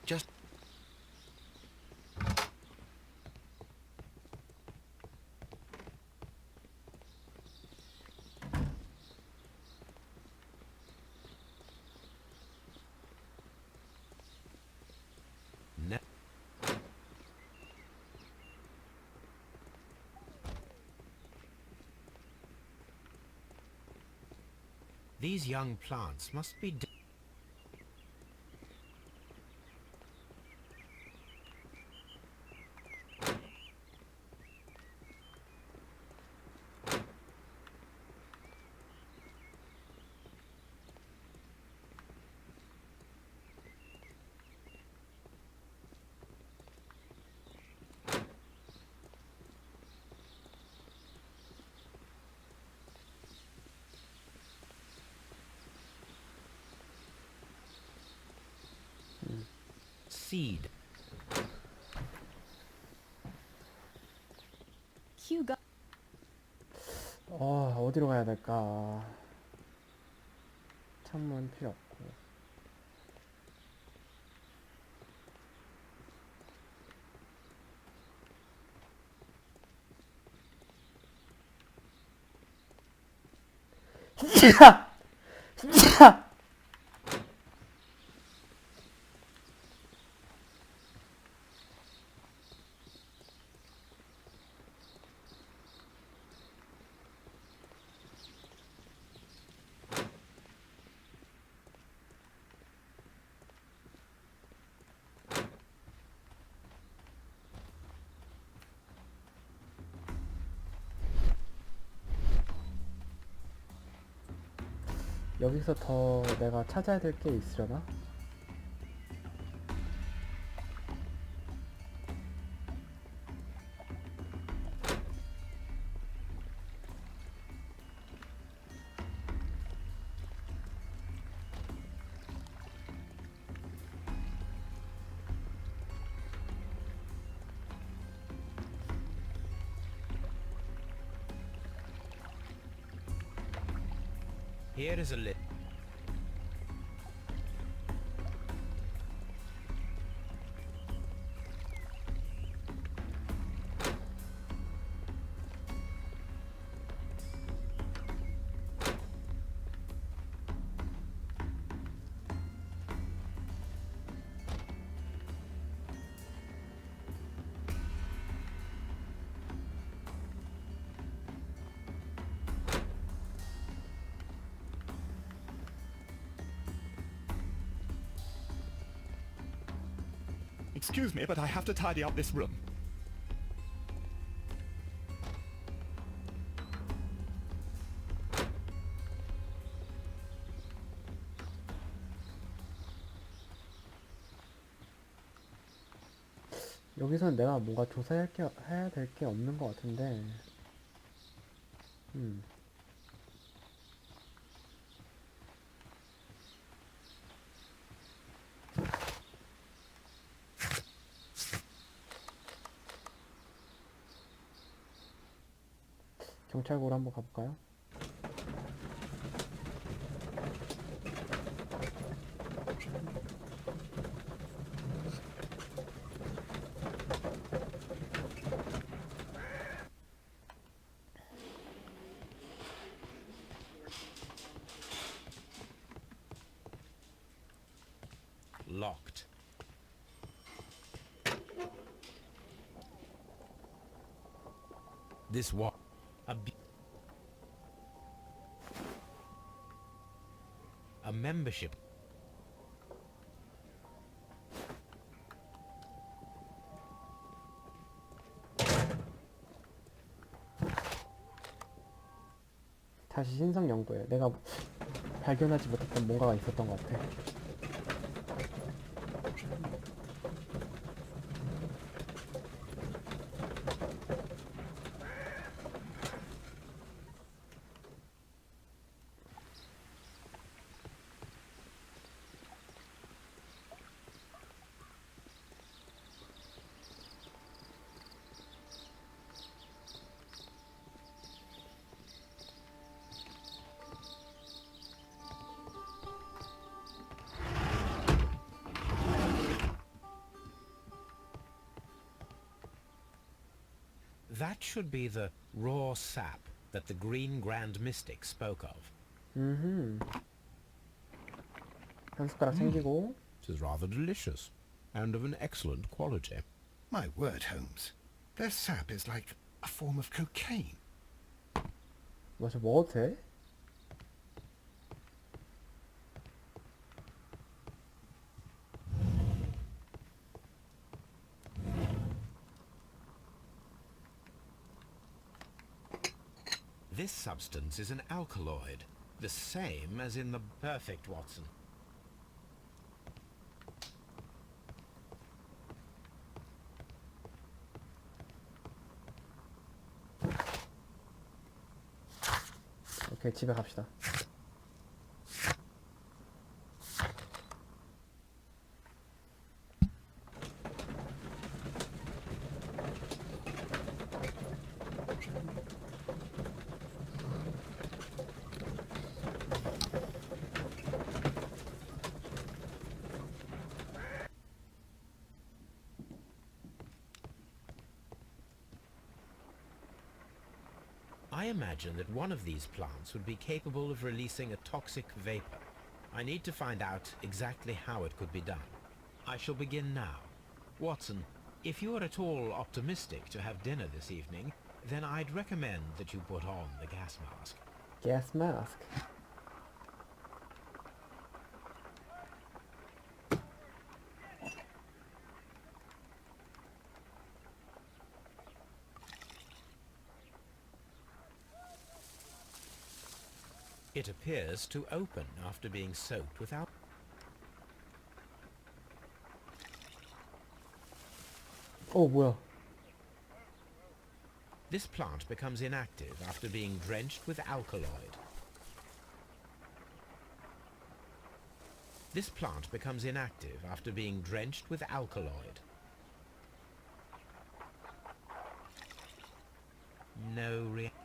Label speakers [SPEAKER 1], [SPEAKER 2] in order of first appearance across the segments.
[SPEAKER 1] Just ne These young plants must be seed.
[SPEAKER 2] 키우가
[SPEAKER 3] 어디로 가야 될까? 창문 필요 없고. 여기서 더 내가 찾아야 될 게 있으려나?
[SPEAKER 1] Here is a list.
[SPEAKER 4] Excuse me, but I have to tidy up this room.
[SPEAKER 3] 여기서는 내가 뭔가 해야 될 게 없는 것 같은데. 경찰고로 한번 가볼까요?
[SPEAKER 1] Locked. This what? A membership.
[SPEAKER 3] 다시 신상 연구해. 내가 발견하지 못했던 뭔가가 있었던 것 같아.
[SPEAKER 1] That should be the raw sap that the Green Grand Mystic spoke of.
[SPEAKER 3] 한 숟가락 챙기고.
[SPEAKER 1] It is rather delicious, and of an excellent quality.
[SPEAKER 2] My word, Holmes. Their sap is like a form of cocaine.
[SPEAKER 3] 뭐 저 먹어도 돼?
[SPEAKER 1] This substance is an alkaloid, the same as in the perfect Watson.
[SPEAKER 3] 오케이, 집에 갑시다.
[SPEAKER 1] I imagine that one of these plants would be capable of releasing a toxic vapor. I need to find out exactly how it could be done. I shall begin now. Watson, if you are at all optimistic to have dinner this evening, then I'd recommend that you put on the gas mask.
[SPEAKER 3] Gas mask.
[SPEAKER 1] It appears to open after being soaked with alcohol.
[SPEAKER 3] 뭐야?
[SPEAKER 1] This plant becomes inactive after being drenched with alkaloid. This plant becomes inactive after being drenched with alkaloid. No reaction.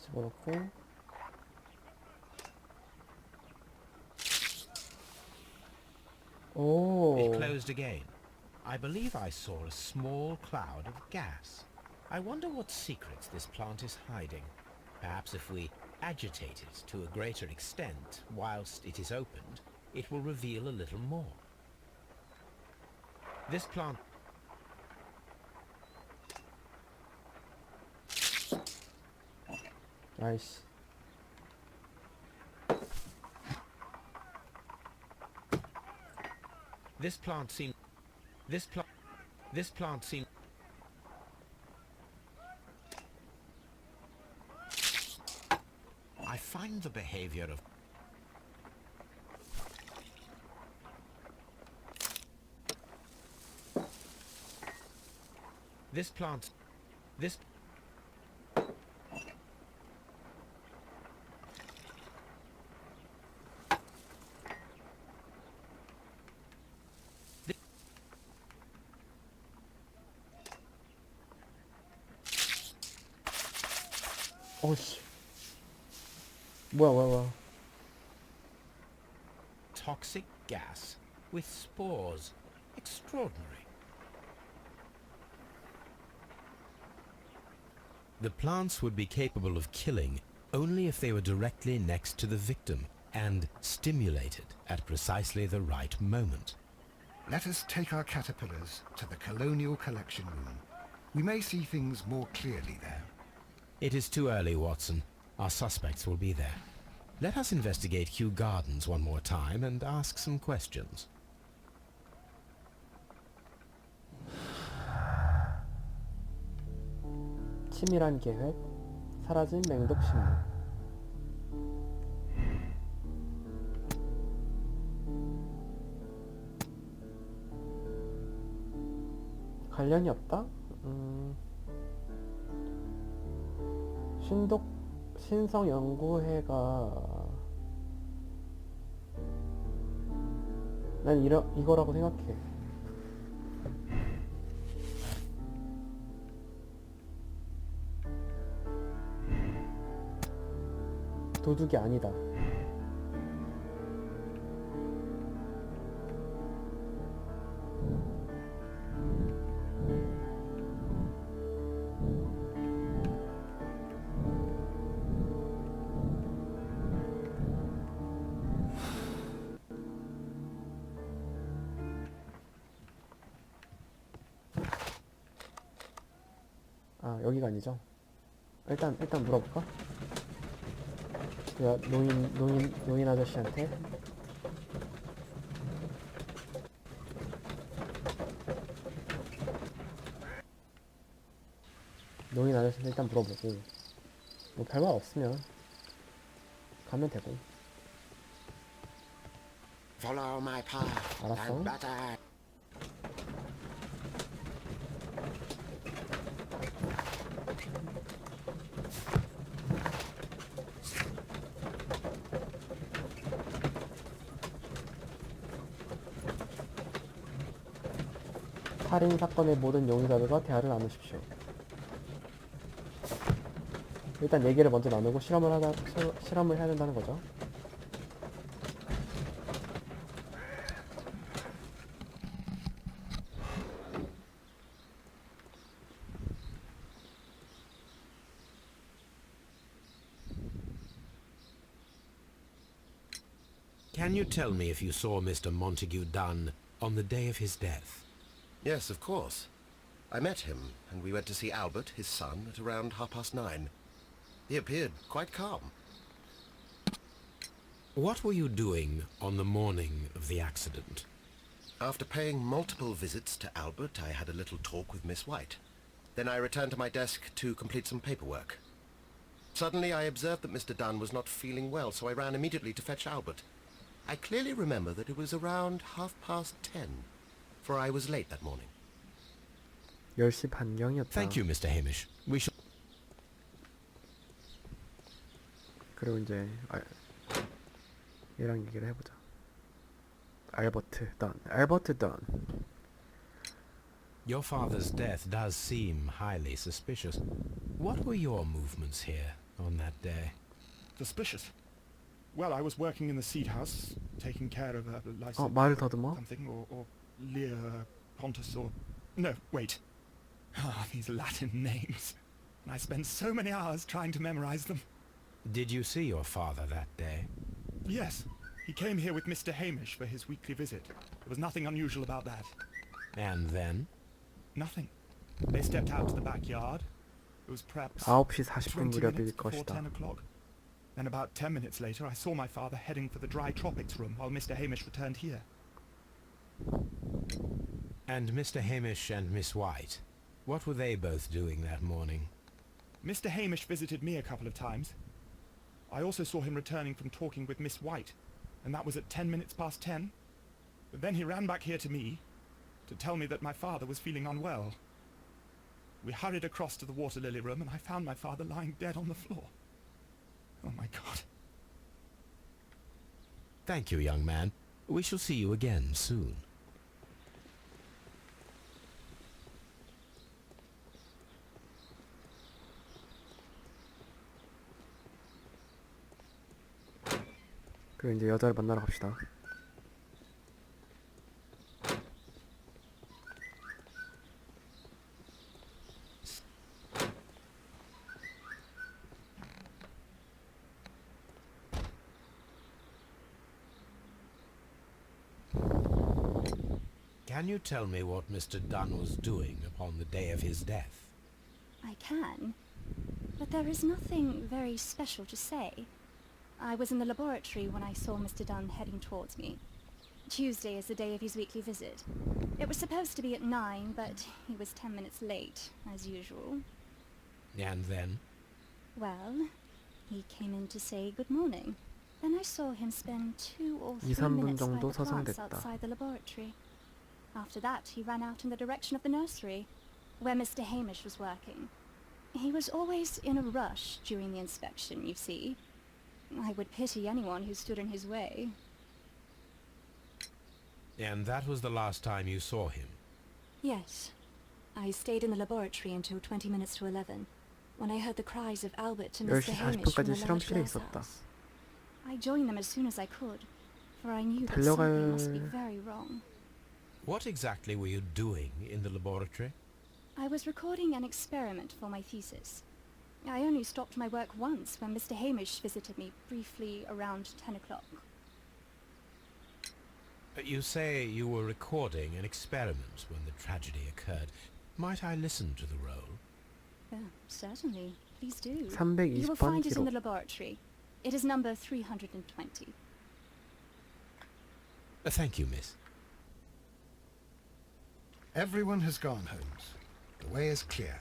[SPEAKER 3] 집어넣고.
[SPEAKER 1] It closed again. I believe I saw a small cloud of gas. I wonder what secrets this plant is hiding. Perhaps if we agitate it to a greater extent whilst it is opened, it will reveal a little more. This plant...
[SPEAKER 3] 아이씨.
[SPEAKER 1] This plant seems... This plant seems... I find the behavior of... This plant... This...
[SPEAKER 3] 어씨. 뭐야.
[SPEAKER 1] Toxic gas with spores. Extraordinary. The plants would be capable of killing only if they were directly next to the victim and stimulated at precisely the right moment.
[SPEAKER 2] Let us take our caterpillars to the Colonial Collection Room. We may see things more clearly there.
[SPEAKER 1] It is too early, Watson. Our suspects will be there. Let us investigate Kew Gardens one more time and ask some questions.
[SPEAKER 3] 치밀한 계획, 사라진 맹독식물. 관련이 없다? 신성연구회가 난 이거라고 생각해. 도둑이 아니다. 아 여기가 아니죠? 일단 물어볼까? 야 노인 아저씨한테 일단 물어보고 뭐 별말 없으면 가면 되고.
[SPEAKER 5] Follow my path.
[SPEAKER 3] 알았어.
[SPEAKER 5] And better.
[SPEAKER 3] 살인 사건의 모든 용의자들과 대화를 나누십시오. 일단 얘기를 먼저 나누고 실험을 해야 된다는 거죠.
[SPEAKER 1] Can you tell me if you saw Mr. Montague Dunn on the day of his death?
[SPEAKER 5] Yes, of course. I met him, and we went to see Albert, his son, at around 9:30. He appeared quite calm.
[SPEAKER 1] What were you doing on the morning of the accident?
[SPEAKER 5] After paying multiple visits to Albert, I had a little talk with Miss White. Then I returned to my desk to complete some paperwork. Suddenly I observed that Mr. Dunn was not feeling well, so I ran immediately to fetch Albert. I clearly remember that it was around 10:30, for I was late that morning.
[SPEAKER 3] 10시 반경이었다.
[SPEAKER 1] Thank you, Mr. Hamish. We shall...
[SPEAKER 3] 그리고 이제 얘랑 얘기를 해보자. 알버트 던.
[SPEAKER 1] Your father's death does seem highly suspicious. What were your movements here on that day?
[SPEAKER 4] Suspicious. Well, I was working in the seed house, taking care of a license
[SPEAKER 3] 말을 더듬어.
[SPEAKER 4] something, or Lear Pontus, or... No, wait. Ah, these Latin names. I spent so many hours trying to memorize them.
[SPEAKER 1] Did you see your father that day?
[SPEAKER 4] Yes, he came here with Mr. Hamish for his weekly visit. There was nothing unusual about that.
[SPEAKER 1] And then?
[SPEAKER 4] Nothing. They stepped out to the backyard. It was perhaps
[SPEAKER 3] 9시 40분
[SPEAKER 4] 20
[SPEAKER 3] 무렵일
[SPEAKER 4] minutes before
[SPEAKER 3] 것이다.
[SPEAKER 4] 10 o'clock. Then about 10 minutes later, I saw my father heading for the dry tropics room while Mr. Hamish returned here.
[SPEAKER 1] And Mr. Hamish and Miss White, what were they both doing that morning?
[SPEAKER 4] Mr. Hamish visited me a couple of times. I also saw him returning from talking with Miss White, and that was at 10 minutes past 10. But then he ran back here to me to tell me that my father was feeling unwell. We hurried across to the water lily room, and I found my father lying dead on the floor. Oh my God.
[SPEAKER 1] Thank you, young man. We shall see you again soon.
[SPEAKER 3] 그리고 이제 여자를 만나러 갑시다.
[SPEAKER 1] Can you tell me what Mr. Dunn was doing upon the day of his death?
[SPEAKER 6] I can, but there is nothing very special to say. I was in the laboratory when I saw Mr. Dunn heading towards me. Tuesday is the day of his weekly visit. It was supposed to be at 9, but he was 10 minutes late, as usual.
[SPEAKER 1] And then?
[SPEAKER 6] Well, he came in to say good morning. Then I saw him spend 2 or 3
[SPEAKER 3] 3분
[SPEAKER 6] minutes by
[SPEAKER 3] 정도
[SPEAKER 6] the plants
[SPEAKER 3] 서성댔다.
[SPEAKER 6] outside the laboratory. After that, he ran out in the direction of the nursery, where Mr. Hamish was working. He was always in a rush during the inspection, you see. I would pity anyone who stood in his way.
[SPEAKER 1] And that was the last time you saw him?
[SPEAKER 7] Yes. I stayed in the laboratory until 20 minutes to 11, when I heard the cries of Albert and Mr.
[SPEAKER 3] 10시
[SPEAKER 7] Hamish from
[SPEAKER 3] 40분까지
[SPEAKER 7] the large
[SPEAKER 3] 실험실에
[SPEAKER 7] glass
[SPEAKER 3] 있었다.
[SPEAKER 7] house.
[SPEAKER 6] I joined them as soon as I could, for I knew that
[SPEAKER 3] 달려갈-
[SPEAKER 6] something must be very wrong.
[SPEAKER 1] What exactly were you doing in the laboratory?
[SPEAKER 6] I was recording an experiment for my thesis. I only stopped my work once when Mr. Hamish visited me briefly around 10 o'clock.
[SPEAKER 1] You say you were recording an experiment when the tragedy occurred. Might I listen to the role?
[SPEAKER 6] Certainly. Please do. You will
[SPEAKER 3] 320번
[SPEAKER 6] find it in the
[SPEAKER 3] 기록.
[SPEAKER 6] laboratory. It is number 320.
[SPEAKER 1] Thank you, miss.
[SPEAKER 2] Everyone has gone, Holmes. The way is clear.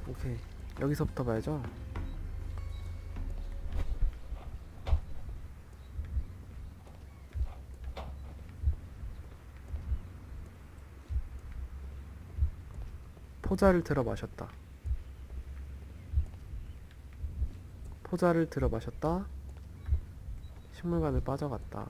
[SPEAKER 3] 오케이. 여기서부터 봐야죠. 포자를 들어 마셨다. 포자를 들어 마셨다. 식물관을 빠져갔다.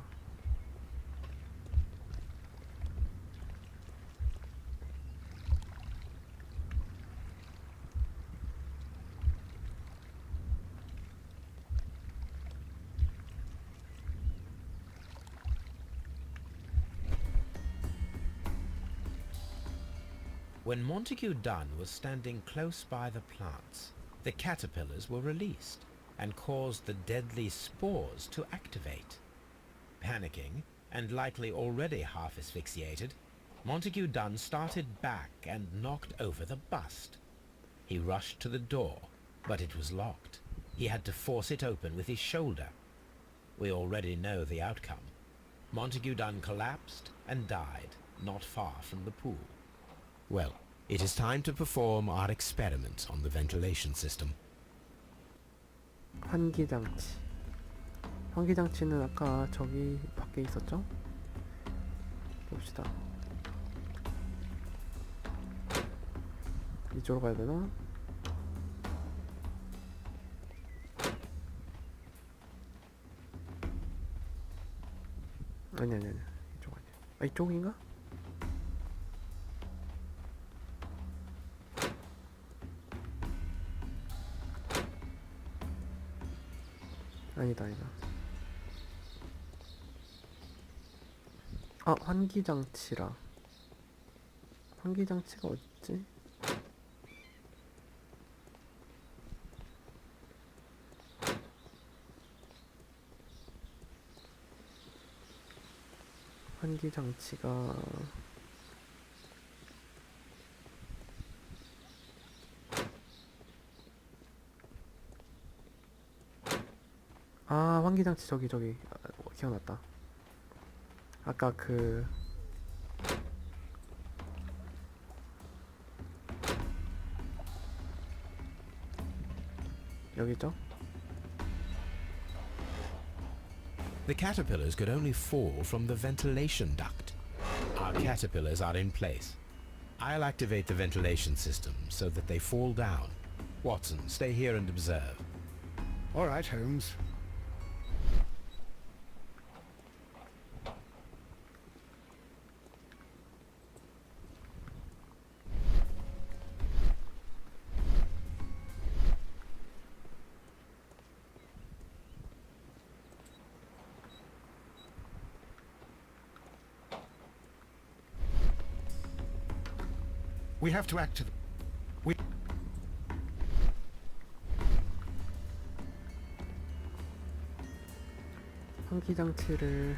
[SPEAKER 1] When Montague Dunn was standing close by the plants, the caterpillars were released and caused the deadly spores to activate. Panicking, and likely already half asphyxiated, Montague Dunn started back and knocked over the bust. He rushed to the door, but it was locked. He had to force it open with his shoulder. We already know the outcome. Montague Dunn collapsed and died not far from the pool. Well, it is time to perform our experiment on the ventilation system.
[SPEAKER 3] 환기장치. 환기장치는 아까 저기 밖에 있었죠? 봅시다. 이쪽으로 가야 되나? 아니 이쪽 아니야. 아, 이쪽인가? 아니다. 아, 환기장치라. 환기장치가 어딨지? 환기장치가 아, 환기장치 저기 기억났다. 아까 그 여기 있죠?
[SPEAKER 1] The caterpillars could only fall from the ventilation duct. Our caterpillars are in place. I'll activate the ventilation system so that they fall down. Watson, stay here and observe.
[SPEAKER 2] All right, Holmes. We have to act to the... We...
[SPEAKER 3] 환기장치를